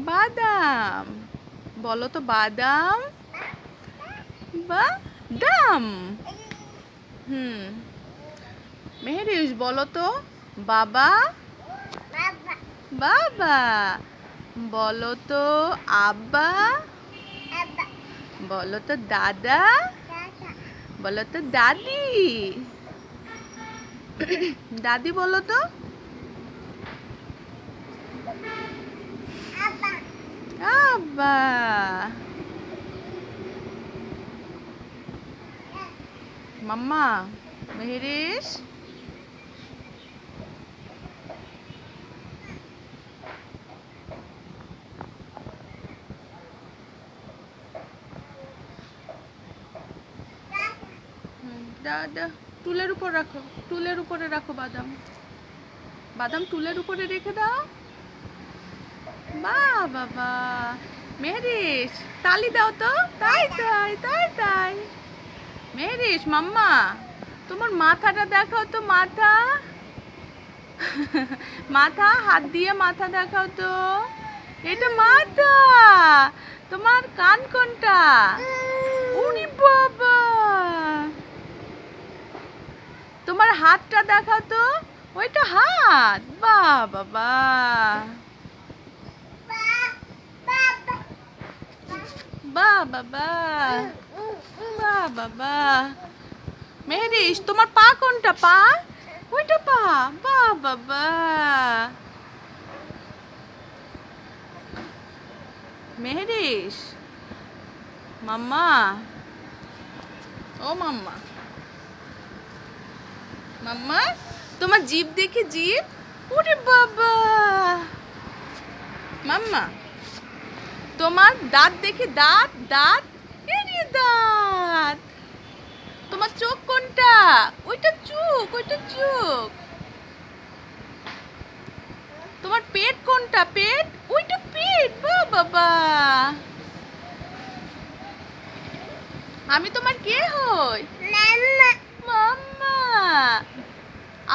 বাদাম বলো তো বাদাম বাদাম মেহেরিস বলো তো বাবা বাবা বলো তো আব্বা বলো তো দাদা বলো তো দাদি দাদি বলো তো আব্বা মাম্মা মেহেরিস দাদা টুলের উপর রাখো, টুলের উপরে রাখো বাদাম, বাদাম টুলের উপরে রেখে দাও। বাবা মেহেরিস তালি দাও তো, তাই তাই তাই তাই। মেহেরিস মাম্মা তোমার মাথাটা দেখাও তো, মাথা মাথা হাত দিয়ে মাথা দেখাও তো, এটা মাথা। তোমার কান কোনটা? উনি বাবা তোমার হাতটা দেখাও তো, ওইটা হাত। বাবা বাবা বাবা মেহেরিস তোমার পা কোনটা? পা ওইটা পা। বাবা মেহেরিস মাম্মা ও মাম্মা মাম্মা তোমার জিভ দেখি, জিভ। ওরে বাবা মাম্মা তোমার দাঁত দেখি, দাঁত দাঁত এরে দাঁত। তোমার চোখ কোনটা? ওইটা চোখ, ওইটা চোখ। তোমার পেট কোনটা? পেট ওইটা পেট। বাবা আমি তোমার কে হই? মাম্মা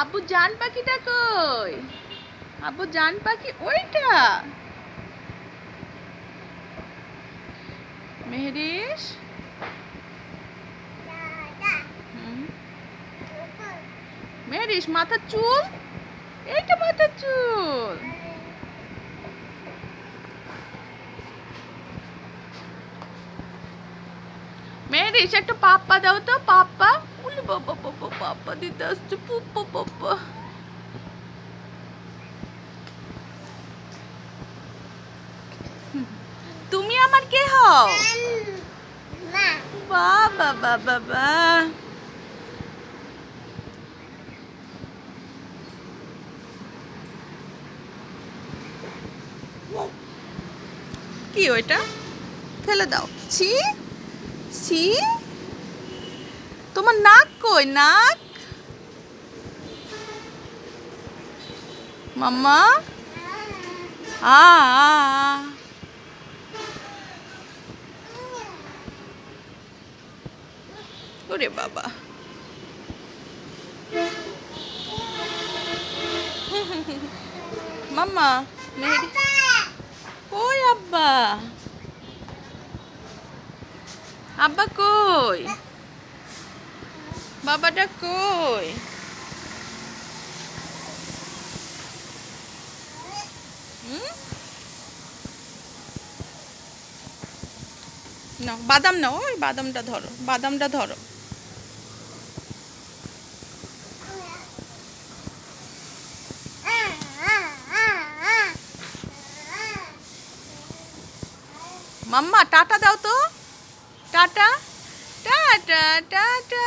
আব্বু জান পাখিটা কই? আব্বু জান পাখি ওইটা। মেহেরিস মেহেরিস মাথার চুল, এইটা মাথার চুল। মেহেরিস একটা পাপ্পা দাও তো, পাপ্পা। উলি বাবা বাবা পাপ্পা দিতে আসছে, পুপ্পা পাপ্পা। তুমি আমার কে হও? বাবা বাবা কি ওইটা? ফেলে দাও। ছি ছি তোমার নাক কই? নাক মাম্মা আ ওরে বাবা মাম্মা মেহেরি কই? আব্বা আব্বা কই? বাবাটা কই? না বাদাম না, ওই বাদামটা ধরো, বাদামটা ধরো। মাম্মা টাটা দাও তো, টাটা টাটা টাটা।